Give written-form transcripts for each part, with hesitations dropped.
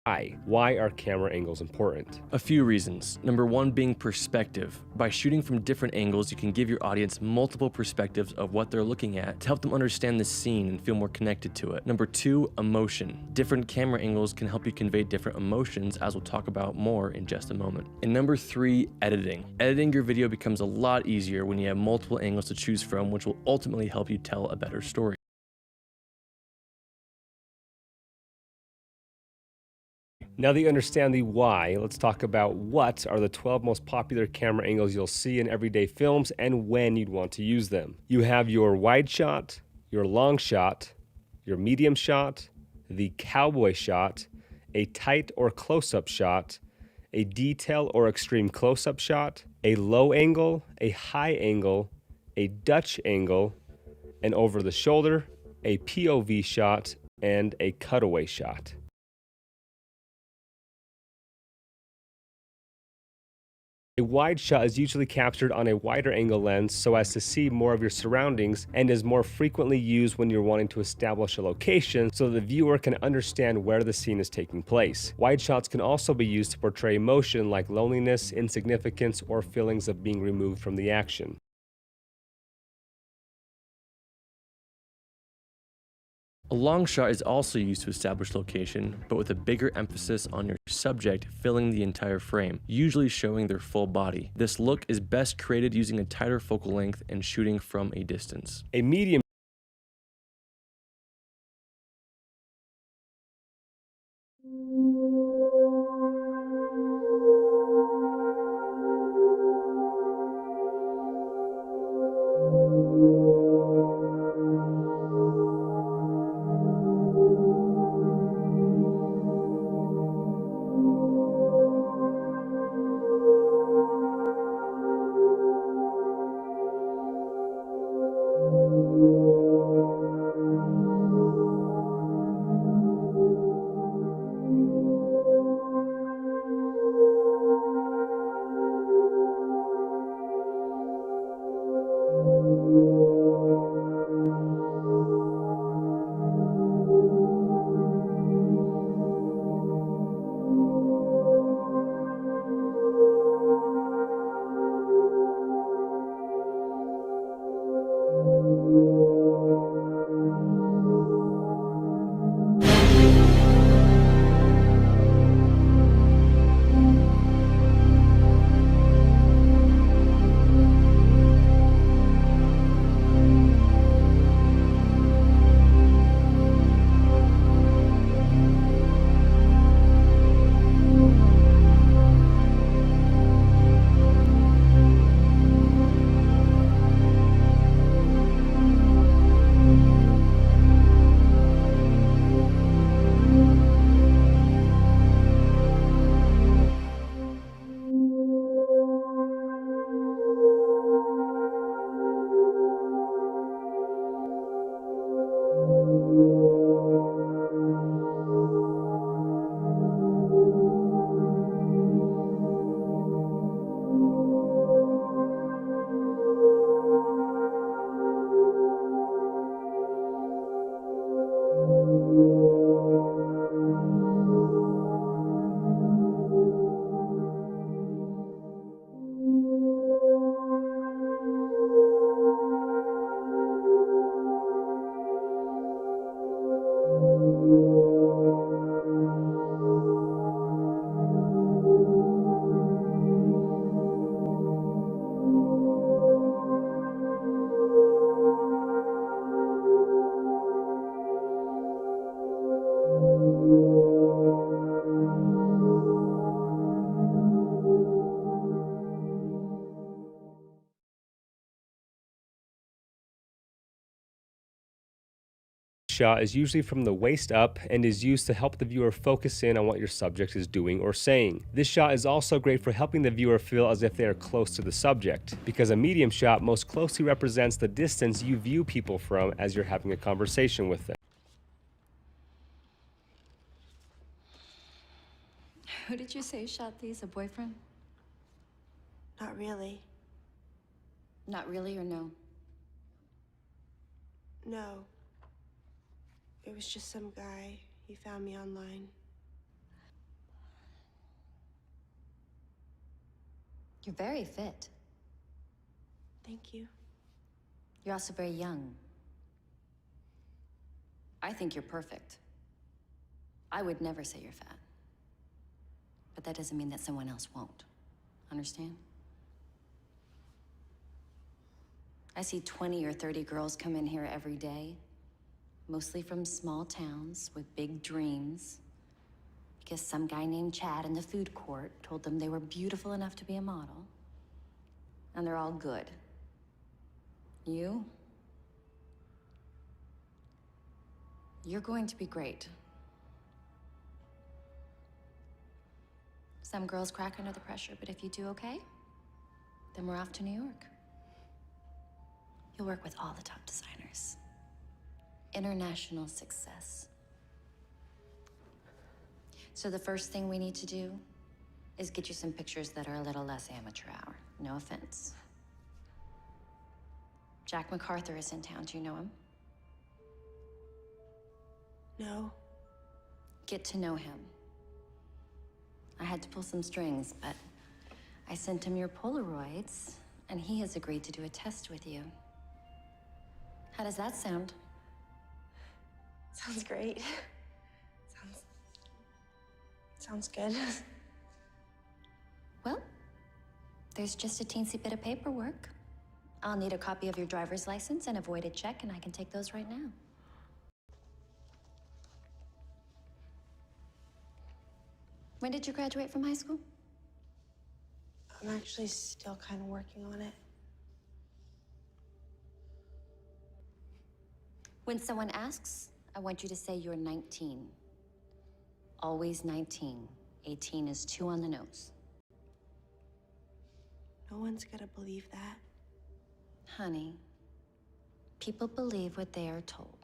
Why? Why are camera angles important? A few reasons. Number one being perspective. By shooting from different angles, you can give your audience multiple perspectives of what they're looking at to help them understand the scene and feel more connected to it. Number two, emotion. Different camera angles can help you convey different emotions, as we'll talk about more in just a moment. And number three, editing. Editing your video becomes a lot easier when you have multiple angles to choose from, which will ultimately help you tell a better story. Now that you understand the why, let's talk about what are the 12 most popular camera angles you'll see in everyday films and when you'd want to use them. You have your wide shot, your long shot, your medium shot, the cowboy shot, a tight or close-up shot, a detail or extreme close-up shot, a low angle, a high angle, a Dutch angle, an over the shoulder, a POV shot, and a cutaway shot. A wide shot is usually captured on a wider angle lens so as to see more of your surroundings and is more frequently used when you're wanting to establish a location so the viewer can understand where the scene is taking place. Wide shots can also be used to portray emotion like loneliness, insignificance, or feelings of being removed from the action. A long shot is also used to establish location, but with a bigger emphasis on your subject filling the entire frame, usually showing their full body. This look is best created using a tighter focal length and shooting from a distance. A medium shot is usually from the waist up and is used to help the viewer focus in on what your subject is doing or saying. This shot is also great for helping the viewer feel as if they are close to the subject, because a medium shot most closely represents the distance you view people from as you're having a conversation with them. Who did you say shot these? A boyfriend? Not really. Not really, or no? No. It was just some guy. He found me online. You're very fit. Thank you. You're also very young. I think you're perfect. I would never say you're fat. But that doesn't mean that someone else won't. Understand? I see 20 or 30 girls come in here every day, mostly from small towns with big dreams, because some guy named Chad in the food court told them they were beautiful enough to be a model. And they're all good. You're going to be great. Some girls crack under the pressure, but if you do okay, then we're off to New York. You'll work with all the top designers. International success. So the first thing we need to do is get you some pictures that are a little less amateur hour. No offense. Jack MacArthur is in town. Do you know him? No. Get to know him. I had to pull some strings, but I sent him your Polaroids, and he has agreed to do a test with you. How does that sound? Sounds great. Sounds good. Well, there's just a teensy bit of paperwork. I'll need a copy of your driver's license and a voided check, and I can take those right now. When did you graduate from high school? I'm actually still kind of working on it. When someone asks, I want you to say you're 19. Always 19. 18 is too on the nose. No one's gonna believe that. Honey, people believe what they are told.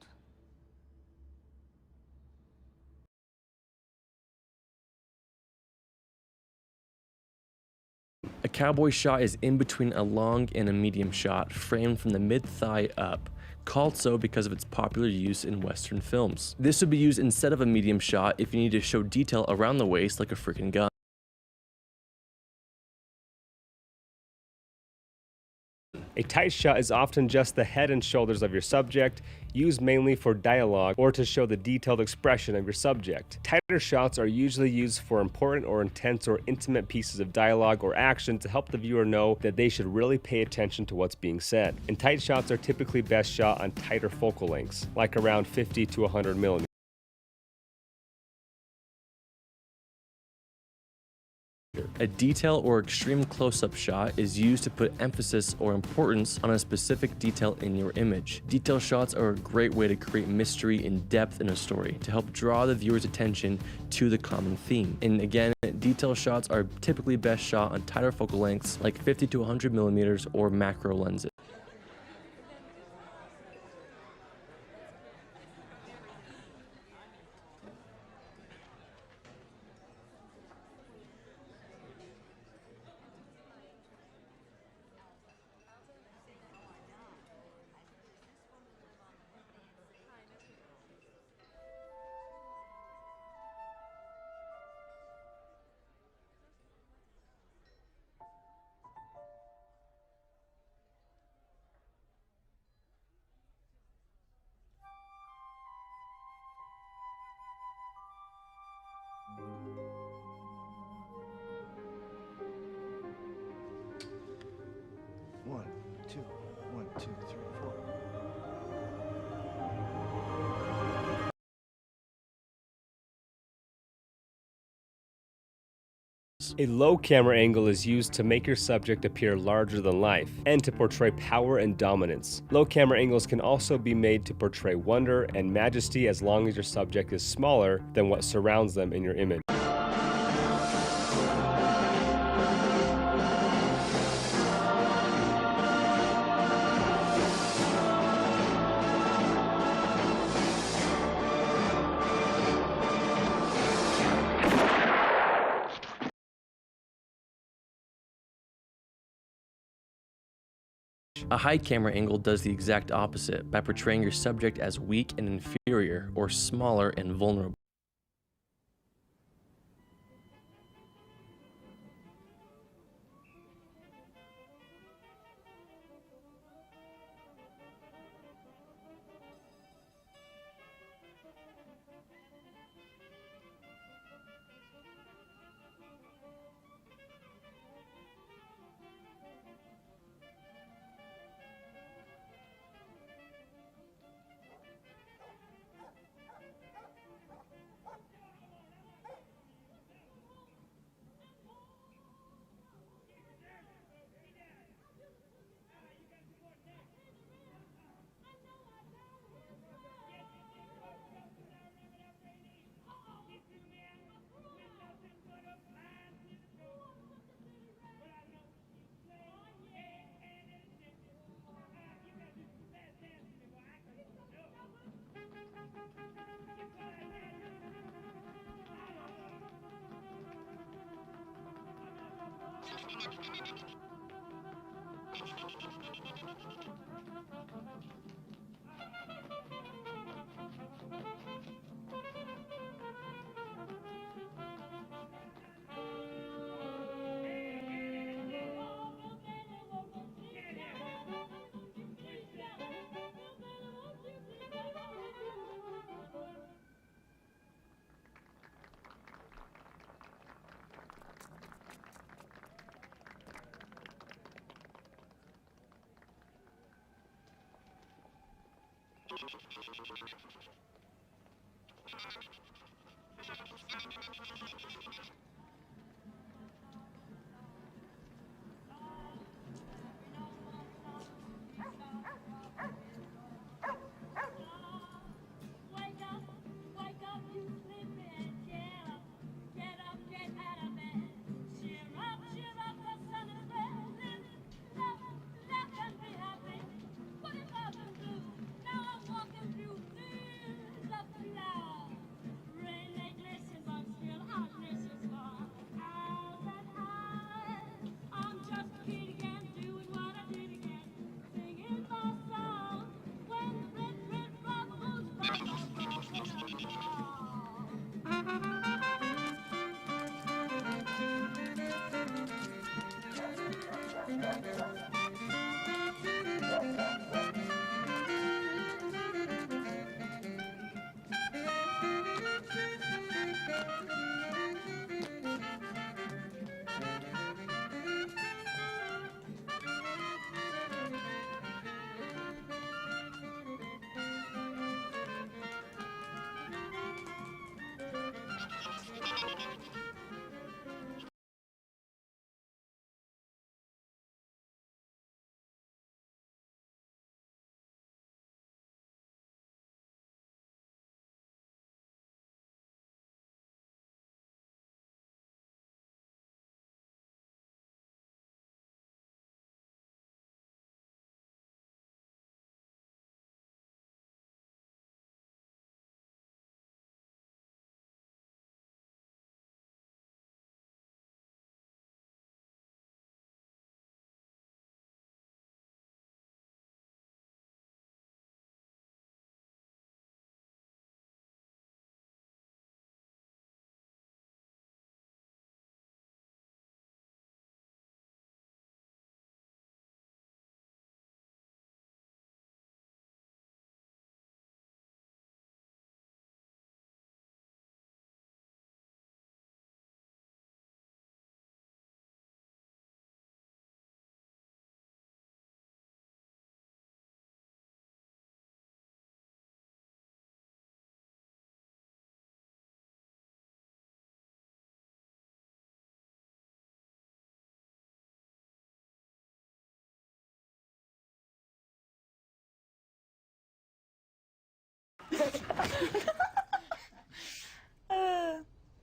A cowboy shot is in between a long and a medium shot, framed from the mid-thigh up, called so because of its popular use in Western films. This would be used instead of a medium shot if you need to show detail around the waist like a freaking gun. A tight shot is often just the head and shoulders of your subject, used mainly for dialogue or to show the detailed expression of your subject. Tighter shots are usually used for important or intense or intimate pieces of dialogue or action to help the viewer know that they should really pay attention to what's being said. And tight shots are typically best shot on tighter focal lengths, like around 50 to 100 millimeters. A detail or extreme close-up shot is used to put emphasis or importance on a specific detail in your image. Detail shots are a great way to create mystery and depth in a story to help draw the viewer's attention to the common theme. And again, detail shots are typically best shot on tighter focal lengths like 50 to 100 millimeters or macro lenses. One, two, 1, 2, 3, 4. A low camera angle is used to make your subject appear larger than life and to portray power and dominance. Low camera angles can also be made to portray wonder and majesty as long as your subject is smaller than what surrounds them in your image. A high camera angle does the exact opposite by portraying your subject as weak and inferior, or smaller and vulnerable.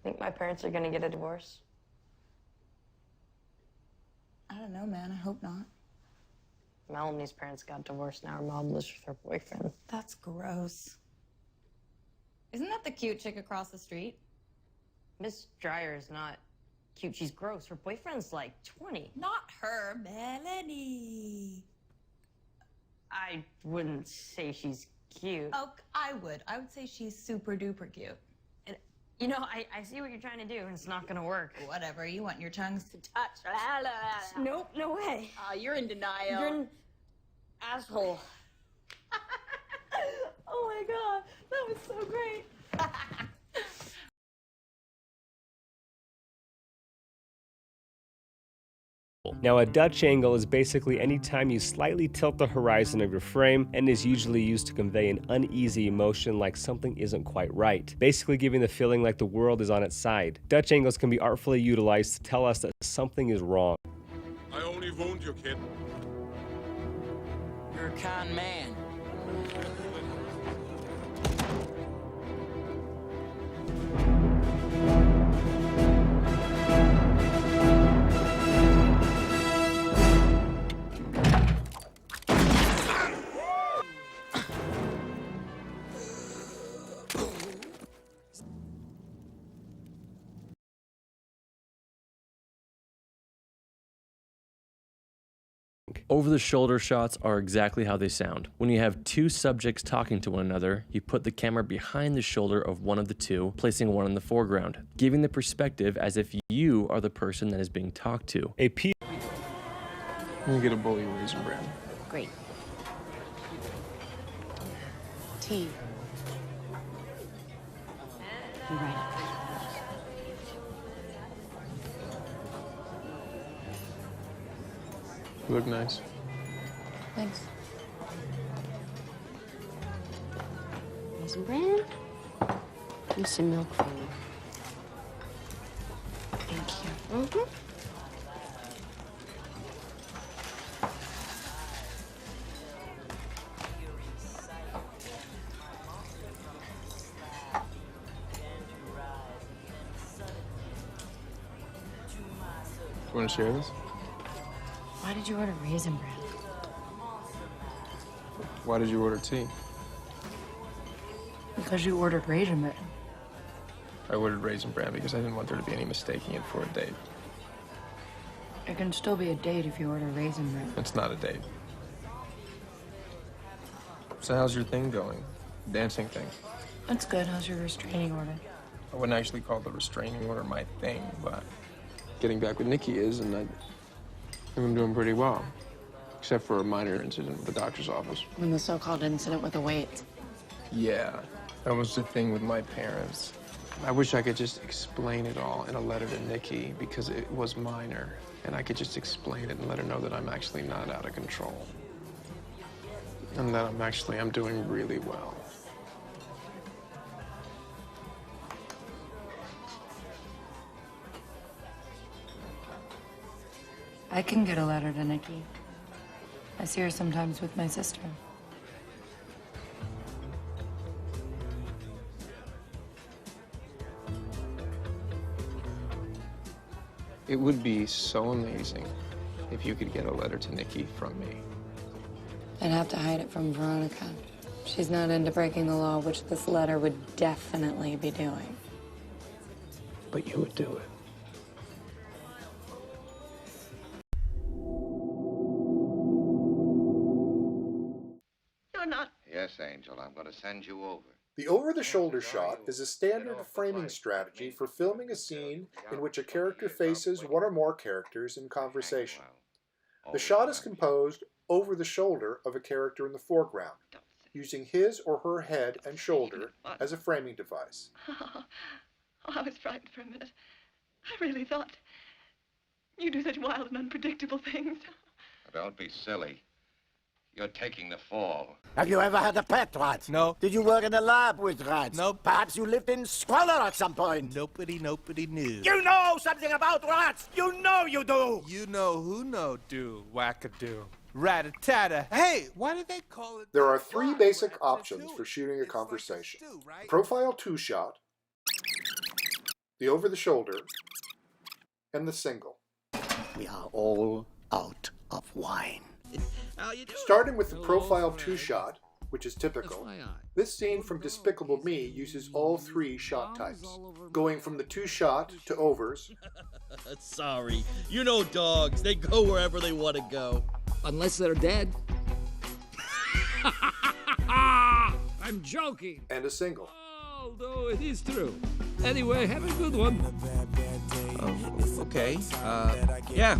Think my parents are gonna get a divorce? I don't know, man. I hope not. Melanie's parents got divorced. Now her mom lives with her boyfriend. That's gross. Isn't that the cute chick across the street? Miss Dreyer is not cute. She's gross. Her boyfriend's like 20. Not her, Melanie. I wouldn't say she's cute. Oh, I would. I would say she's super duper cute. And, you know, I see what you're trying to do, and it's not gonna work. Whatever. You want your tongues to touch. Nope, no way. You're in denial. You're an asshole. Oh my god, that was so great. Now, a Dutch angle is basically any time you slightly tilt the horizon of your frame, and is usually used to convey an uneasy emotion like something isn't quite right, basically giving the feeling like the world is on its side. Dutch angles can be artfully utilized to tell us that something is wrong. I only wound you, kid. You're a kind man. Over-the-shoulder shots are exactly how they sound. When you have two subjects talking to one another, you put the camera behind the shoulder of one of the two, placing one in the foreground, giving the perspective as if you are the person that is being talked to. A piece Let me get a bully Raisin Bran. Great. Tea. You're right. You look nice. Thanks. Raisin Bran, and some milk for you. Thank you. Mm-hmm. You want to share this? Why did you order Raisin Bran? Why did you order tea? Because you ordered Raisin Bran. I ordered Raisin Bran because I didn't want there to be any mistaking it for a date. It can still be a date if you order Raisin Bran. It's not a date. So how's your thing going? Dancing thing? That's good. How's your restraining order? I wouldn't actually call the restraining order my thing, but getting back with Nikki is, and I think I'm doing pretty well. Except for a minor incident with the doctor's office. When the so-called incident with the weights. Yeah, that was the thing with my parents. I wish I could just explain it all in a letter to Nikki because it was minor. And I could just explain it and let her know that I'm actually not out of control. And that I'm doing really well. I can get a letter to Nikki. I see her sometimes with my sister. It would be so amazing if you could get a letter to Nikki from me. I'd have to hide it from Veronica. She's not into breaking the law, which this letter would definitely be doing. But you would do it. You're not. Yes, Angel, I'm going to send you over. The over-the-shoulder shot is a standard framing strategy for filming a scene in which a character faces one or more characters in conversation. The shot is composed over the shoulder of a character in the foreground, using his or her head and shoulder as a framing device. Oh, I was frightened for a minute. I really thought you do such wild and unpredictable things. Don't be silly. You're taking the fall. Have you ever had a pet rat? No. Did you work in a lab with rats? Nope. Perhaps you lived in squalor at some point? Nobody knew. You know something about rats! You know you do! You know who no do, wackadoo. Rat-a-tat-a. Hey, why do they call it? There are three basic options for shooting a conversation. The profile two-shot, the over-the-shoulder, and the single. We are all out of wine. Starting with the profile two-shot, which is typical, this scene from Despicable Me uses all three shot types, going from the two-shot to overs. Sorry, you know dogs, they go wherever they want to go. Unless they're dead. I'm joking. And a single. Although it is true. Anyway, have a good one. Okay, yeah.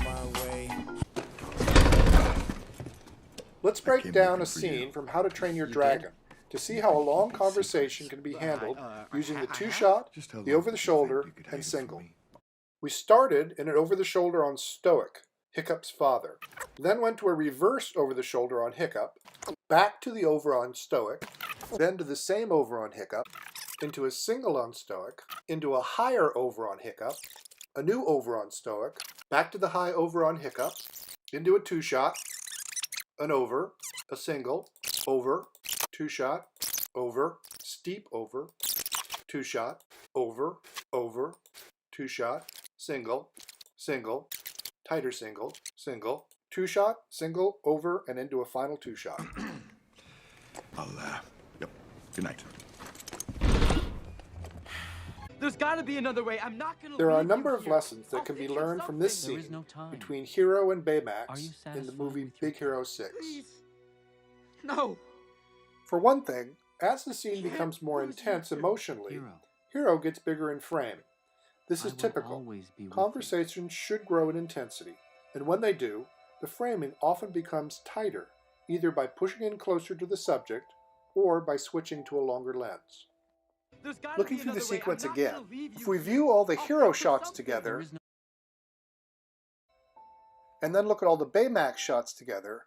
Let's break down a scene from How to Train Your Dragon to see how a long conversation can be handled using the two-shot, the over-the-shoulder, and single. We started in an over-the-shoulder on Stoic, Hiccup's father, then went to a reverse over-the-shoulder on Hiccup, back to the over on Stoic, then to the same over on Hiccup, into a single on Stoic, into a higher over on Hiccup, a new over on Stoic, back to the high over on Hiccup, into a two-shot, an over, a single, over, two-shot, over, steep over, two-shot, over, over, two-shot, single, single, tighter single, single, two-shot, single, over, and into a final two-shot. Yep. Good night. There's got to be another way. I'm not going to. There are a number of lessons that can be learned from this scene between Hero and Baymax in the movie Big Hero 6. No. For one thing, as the scene becomes more intense emotionally, Hero gets bigger in frame. This is typical. Conversations should grow in intensity, and when they do, the framing often becomes tighter, either by pushing in closer to the subject or by switching to a longer lens. Looking through the sequence again, if we view all the Hero shots together, and then look at all the Baymax shots together,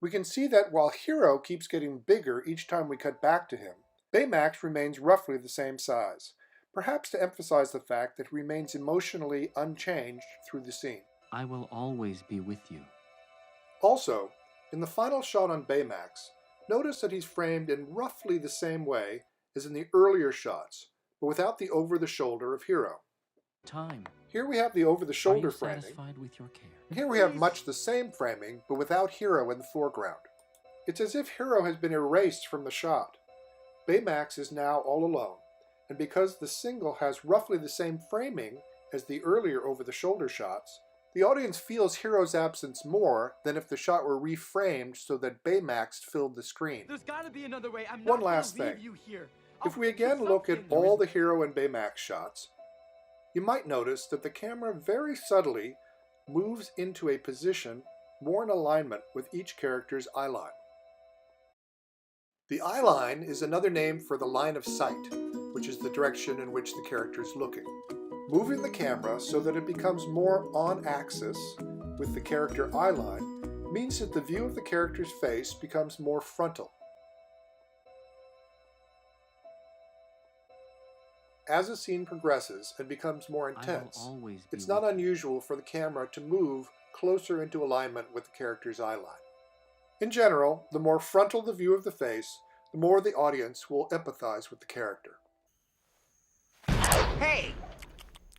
we can see that while Hero keeps getting bigger each time we cut back to him, Baymax remains roughly the same size, perhaps to emphasize the fact that he remains emotionally unchanged through the scene. I will always be with you. Also, in the final shot on Baymax, notice that he's framed in roughly the same way as in the earlier shots, but without the over-the-shoulder of Hero. Time. Here we have the over-the-shoulder framing. Satisfied with your care? And here we have much the same framing, but without Hero in the foreground. It's as if Hero has been erased from the shot. Baymax is now all alone, and because the single has roughly the same framing as the earlier over-the-shoulder shots, the audience feels Hero's absence more than if the shot were reframed so that Baymax filled the screen. There's gotta be another way. I'm One not last gonna thing. leave you here. If we again look at all the Hero and Baymax shots, you might notice that the camera very subtly moves into a position more in alignment with each character's eyeline. The eyeline is another name for the line of sight, which is the direction in which the character is looking. Moving the camera so that it becomes more on axis with the character eyeline means that the view of the character's face becomes more frontal. As a scene progresses and becomes more intense, it's not unusual for the camera to move closer into alignment with the character's eyeline. In general, the more frontal the view of the face, the more the audience will empathize with the character. Hey!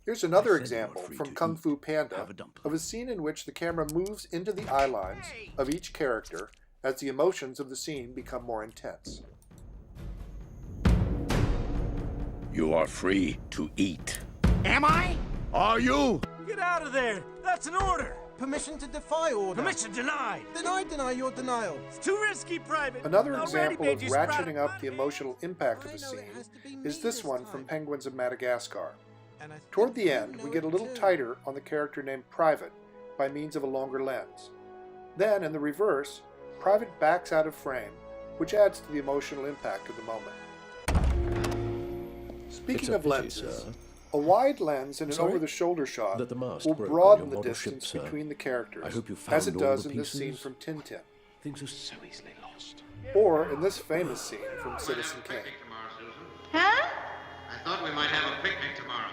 Here's another example from Kung Fu Panda of a scene in which the camera moves into the eyelines of each character as the emotions of the scene become more intense. You are free to eat. Am I? Are you? Get out of there! That's an order! Permission to defy order. Permission denied! Deny your denial. It's too risky, Private. Another Already example made of you ratcheting sprout. up the emotional impact of a scene is this one from Penguins of Madagascar. Toward the end, we get a little tighter on the character named Private by means of a longer lens. Then, in the reverse, Private backs out of frame, which adds to the emotional impact of the moment. Speaking of lenses, a wide lens and an over-the-shoulder shot will broaden the distance between the characters, as it does in this scene from Tintin. Things are so easily lost. Or in this famous scene from Citizen Kane. Huh? I thought we might have a picnic tomorrow.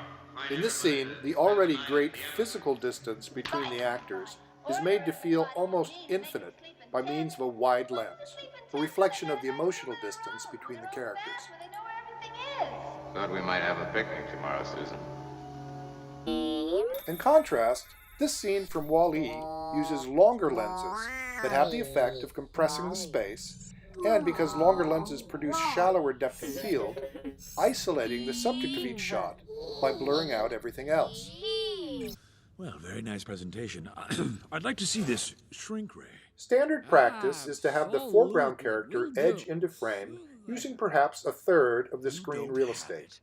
In this scene, the already great physical distance between the actors is made to feel almost infinite by means of a wide lens, a reflection of the emotional distance between the characters. Thought we might have a picnic tomorrow, Susan. In contrast, this scene from Wall-E uses longer lenses that have the effect of compressing the space, and because longer lenses produce shallower depth of field, isolating the subject of each shot by blurring out everything else. Well, very nice presentation. I'd like to see this shrink ray. Standard practice is to have the foreground character edge into frame using perhaps a third of the screen real estate.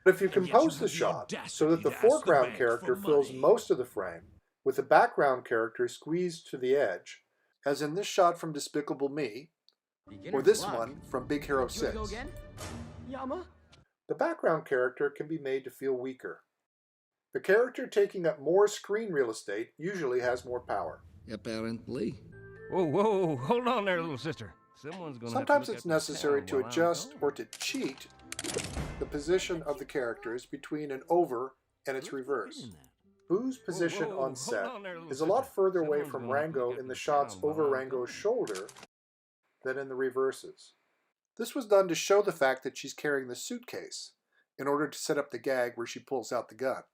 But if you compose the shot so that the foreground character fills most of the frame, with the background character squeezed to the edge, as in this shot from Despicable Me, or this one from Big Hero 6, the background character can be made to feel weaker. The character taking up more screen real estate usually has more power. Apparently. Whoa, hold on there, little sister. Someone's gonna Sometimes have to it's necessary to adjust or to cheat the position of the characters between an over and its reverse. Boo's position on set is a lot further away from Rango in the shots over Rango's shoulder than in the reverses. This was done to show the fact that she's carrying the suitcase in order to set up the gag where she pulls out the guns.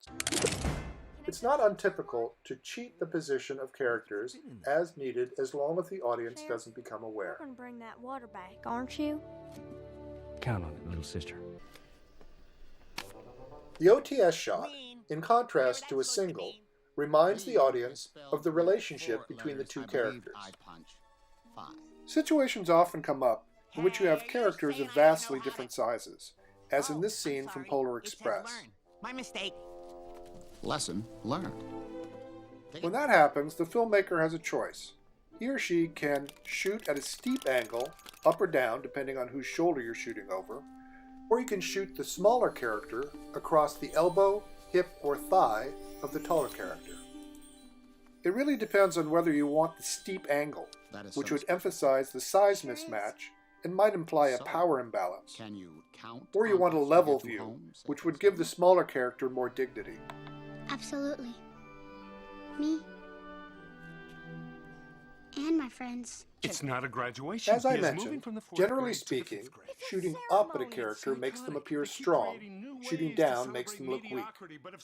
It's not untypical to cheat the position of characters as needed as long as the audience doesn't become aware. You're gonna bring that water back, aren't you? Count on it, little sister. The OTS shot, in contrast to a single, reminds the audience of the relationship between the two characters. Situations often come up in which you have characters of vastly different sizes, as in this scene from Polar Express. My mistake. Lesson learned. When that happens, the filmmaker has a choice. He or she can shoot at a steep angle, up or down, depending on whose shoulder you're shooting over, or you can shoot the smaller character across the elbow, hip, or thigh of the taller character. It really depends on whether you want the steep angle, which would emphasize the size mismatch and might imply a power imbalance. Can you count? Or you want a level view, which would give the smaller character more dignity. Absolutely. Me. And my friends. It's not a graduation. As I mentioned, generally speaking, shooting up at a character makes them appear strong. Shooting down makes them look weak.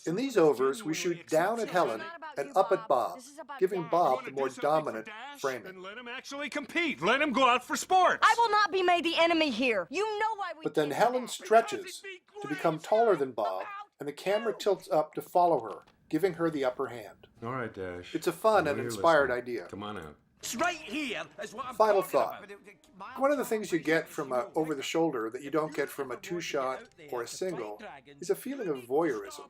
In these overs, we shoot down at Helen and up at Bob, giving Bob the more dominant framing. Then let him actually compete. Let him go out for sports. I will not be made the enemy here. You know why we. But then Helen stretches to become taller than Bob, and the camera tilts up to follow her, giving her the upper hand. All right, Dash. It's a fun and inspired idea. Come on out. It's right here. That's what I'm Final talking thought. about. One of the things you get from a over-the-shoulder that you don't get from a two-shot or a single is a feeling of voyeurism.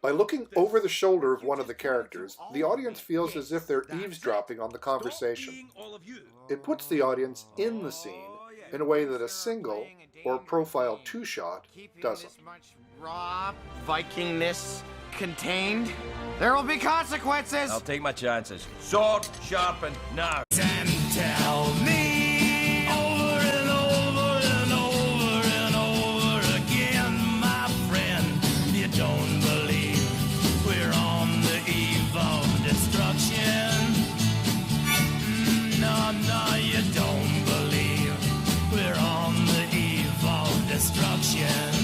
By looking over the shoulder of one of the characters, the audience feels as if they're eavesdropping on the conversation. It puts the audience in the scene in a way that a single or profile two-shot doesn't. Raw Vikingness contained. There will be consequences. I'll take my chances. Sword sharpened now. And tell me over and over and over and over again, my friend, you don't believe we're on the eve of destruction. No, you don't believe we're on the eve of destruction.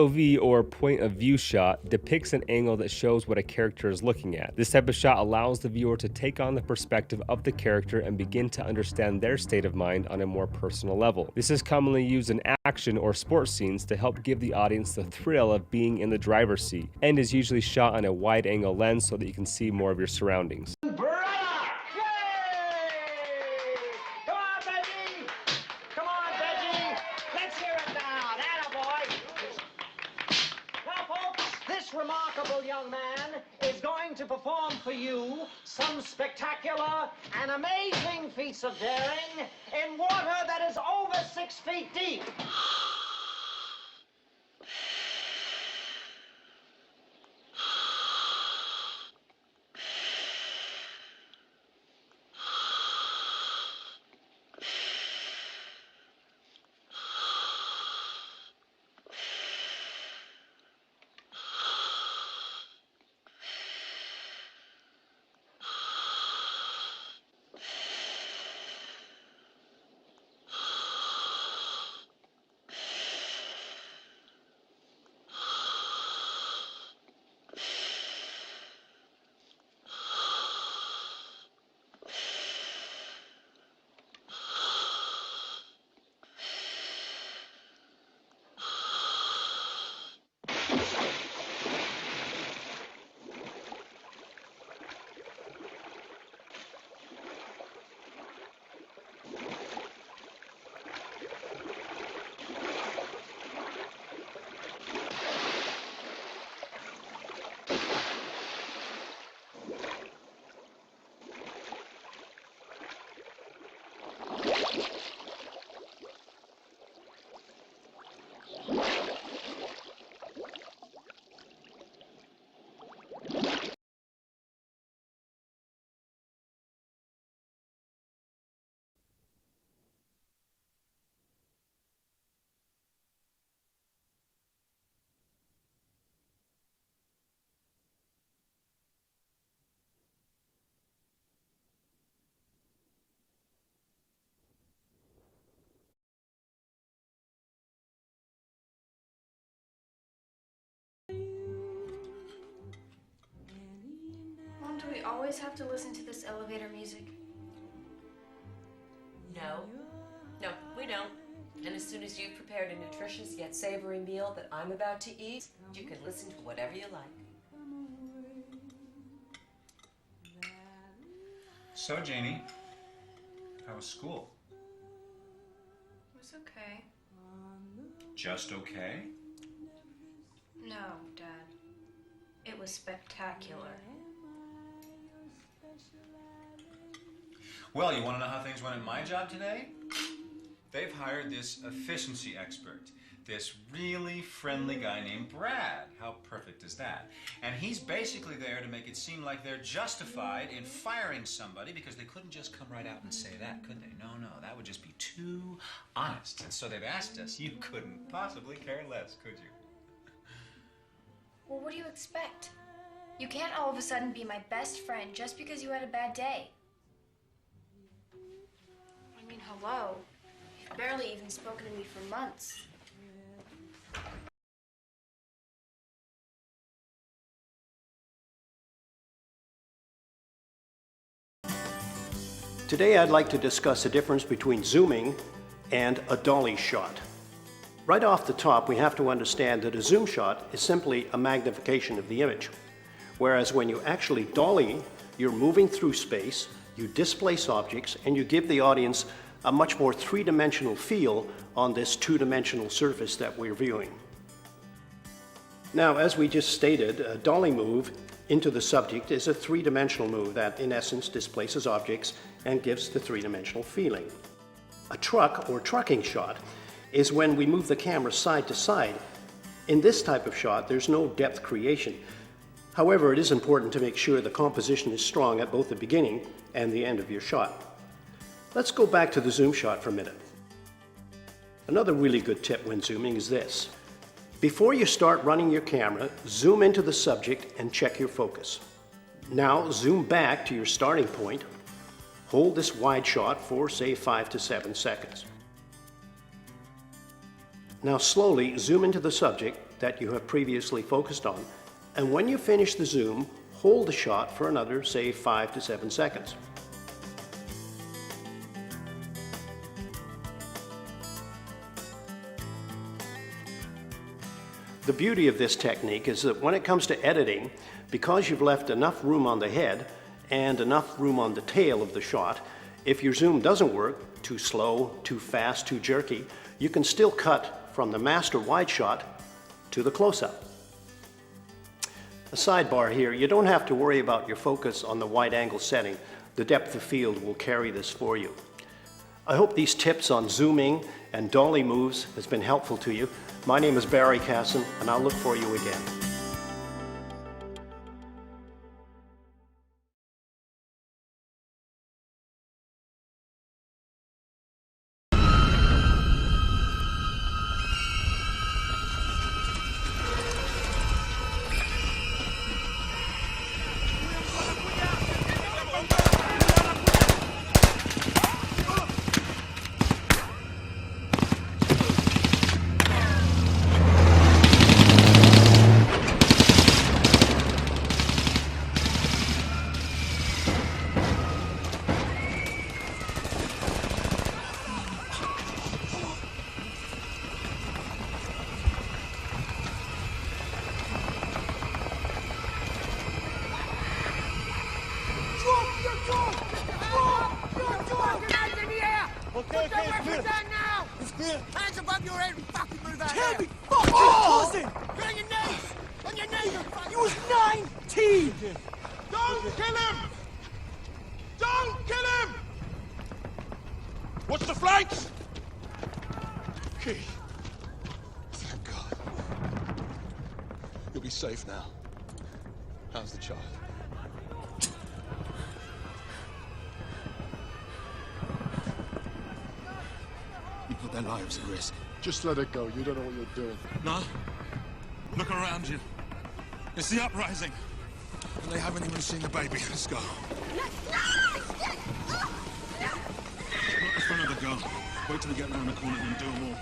POV, or point of view shot, depicts an angle that shows what a character is looking at. This type of shot allows the viewer to take on the perspective of the character and begin to understand their state of mind on a more personal level. This is commonly used in action or sports scenes to help give the audience the thrill of being in the driver's seat, and is usually shot on a wide angle lens so that you can see more of your surroundings. Remarkable young man is going to perform for you some spectacular and amazing feats of daring in water that is over 6 feet deep. Mom, do we always have to listen to this elevator music? No. No, we don't. And as soon as you've prepared a nutritious yet savory meal that I'm about to eat, you can listen to whatever you like. So, Janie, how was school? It was okay. Just okay? No, Dad. It was spectacular. Well, you want to know how things went at my job today? they've hired this efficiency expert, this really friendly guy named Brad. How perfect is that? And he's basically there to make it seem like they're justified in firing somebody because they couldn't just come right out and say that, could they? No, that would just be too honest. And so they've asked us. You couldn't possibly care less, could you? Well, what do you expect? You can't all of a sudden be my best friend just because you had a bad day. I mean, hello. You've barely even spoken to me for months. Today I'd like to discuss the difference between zooming and a dolly shot. Right off the top, we have to understand that a zoom shot is simply a magnification of the image. Whereas when you actually dolly, you're moving through space, you displace objects, and you give the audience a much more three-dimensional feel on this two-dimensional surface that we're viewing. Now, as we just stated, a dolly move into the subject is a three-dimensional move that, in essence, displaces objects and gives the three-dimensional feeling. A truck or trucking shot is when we move the camera side to side. In this type of shot, there's no depth creation. However, it is important to make sure the composition is strong at both the beginning and the end of your shot. Let's go back to the zoom shot for a minute. Another really good tip when zooming is this. Before you start running your camera, zoom into the subject and check your focus. Now zoom back to your starting point. Hold this wide shot for, say, 5 to 7 seconds. Now slowly zoom into the subject that you have previously focused on, and when you finish the zoom, hold the shot for another, say, 5 to 7 seconds. The beauty of this technique is that when it comes to editing, because you've left enough room on the head and enough room on the tail of the shot, if your zoom doesn't work, too slow, too fast, too jerky, you can still cut from the master wide shot to the close-up. A sidebar here, you don't have to worry about your focus on the wide angle setting. The depth of field will carry this for you. I hope these tips on zooming and dolly moves has been helpful to you. My name is Barry Casson, and I'll look for you again. Hands above your head and fucking move out Can't there. be fucking cousin! Get on your knees! On your knees! You was 19! Don't kill him! Don't kill him! Watch the flanks! Key. Thank God. You'll be safe now. How's the child? You put their lives at risk. Just let it go. You don't know what you're doing. No? Look around you. It's the uprising. And they haven't even seen the baby. Let's go. Not in front of the girl. Wait till we get around the corner and do them all.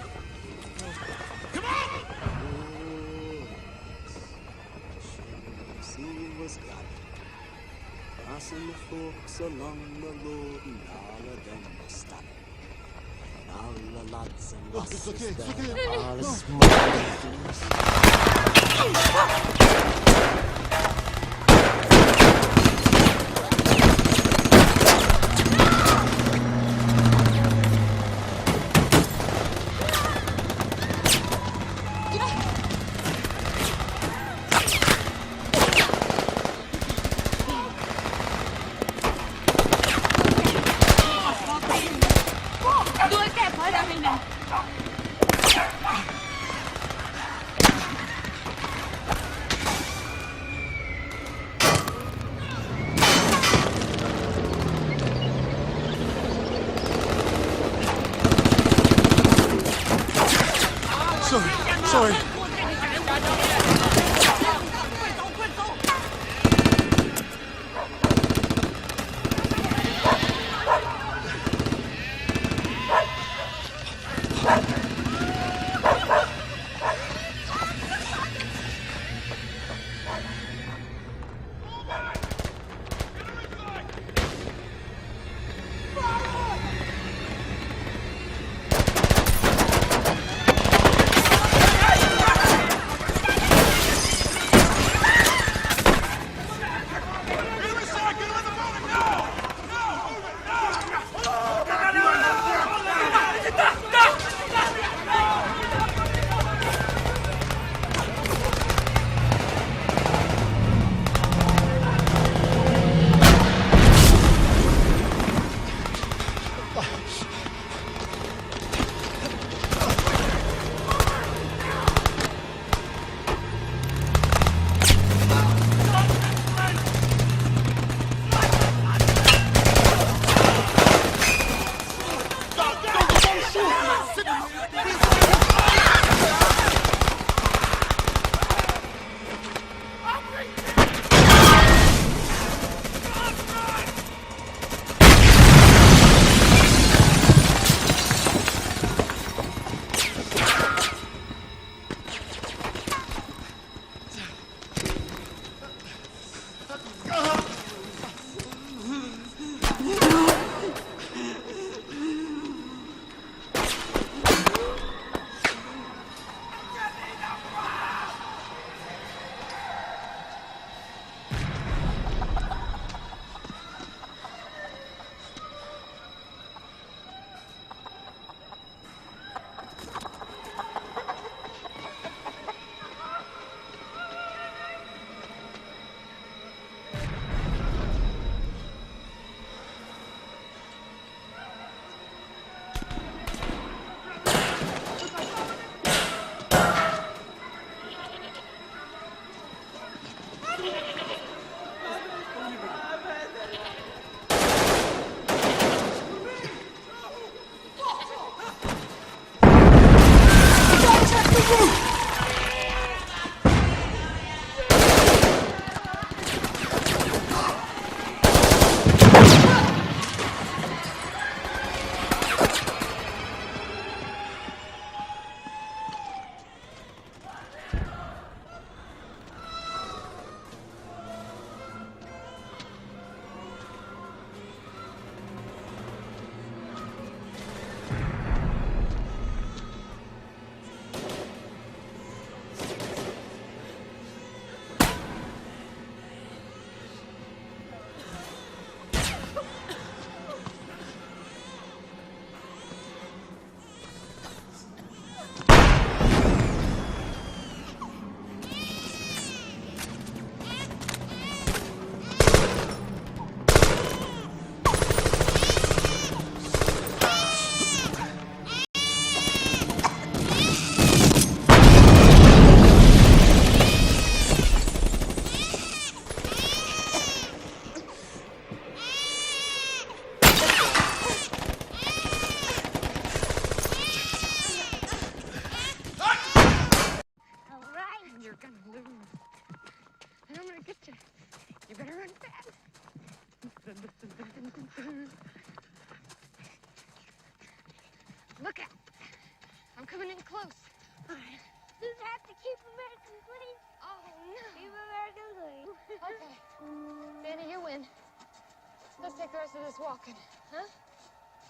Come on! Passing the folks along the road and all of them were stopping. And all the lads and lasses there, all the Tôi kẹp hơi ra mình này. Sorry. Look out. I'm coming in close. All right. You have to keep American clean. Oh, no. Keep American clean. Okay. Danny, you win. Let's take the rest of this walking, huh?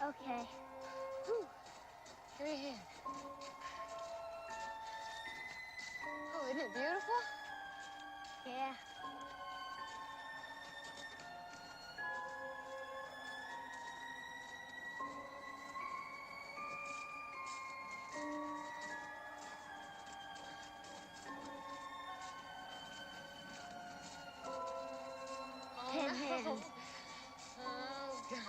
Okay. Whew. Give me a hand. Oh, isn't it beautiful? Yeah. Oh, God.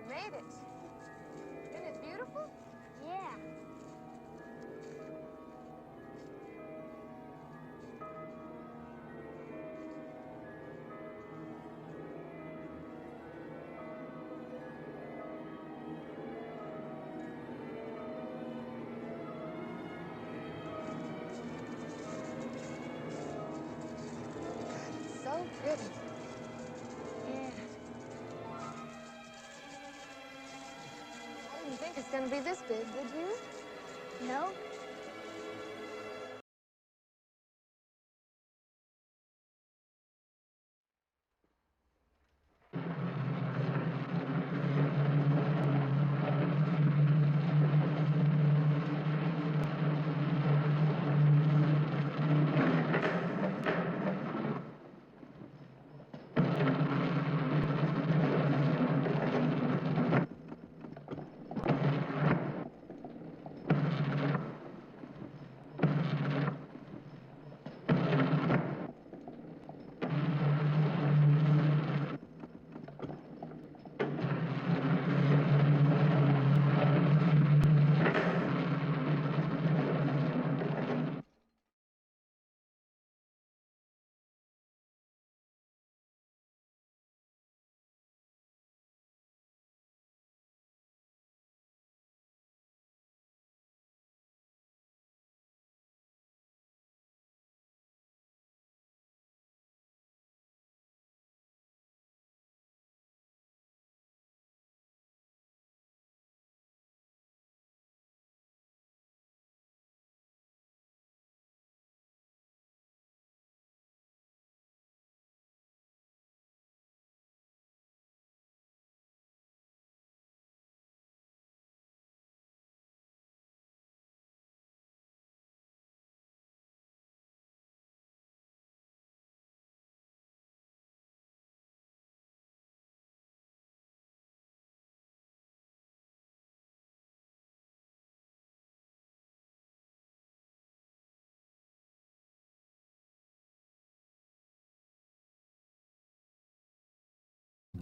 We made it. Isn't it beautiful? Yeah. So pretty. Yeah. I didn't think it's gonna be this big, did you? No?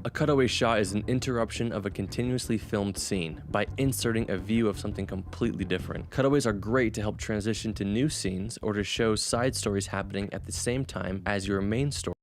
A cutaway shot is an interruption of a continuously filmed scene by inserting a view of something completely different. Cutaways are great to help transition to new scenes or to show side stories happening at the same time as your main story.